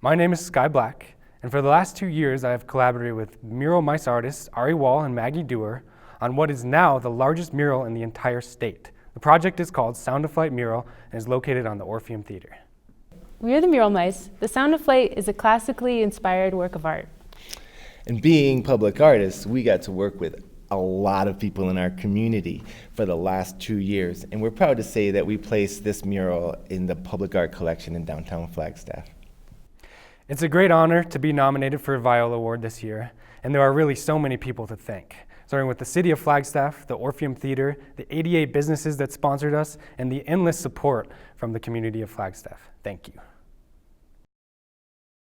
My name is Sky Black, and for the last 2 years I have collaborated with mural mice artists Ari Wall and Maggie Dewar on what is now the largest mural in the entire state. The project is called Sound of Flight Mural and is located on the Orpheum Theater. We are the Mural Mice. The Sound of Flight is a classically inspired work of art. And being public artists, we got to work with a lot of people in our community for the last 2 years. And we're proud to say that we placed this mural in the public art collection in downtown Flagstaff. It's a great honor to be nominated for a Viola Award this year, and there are really so many people to thank, starting with the City of Flagstaff, the Orpheum Theater, the 88 businesses that sponsored us, and the endless support from the community of Flagstaff. Thank you.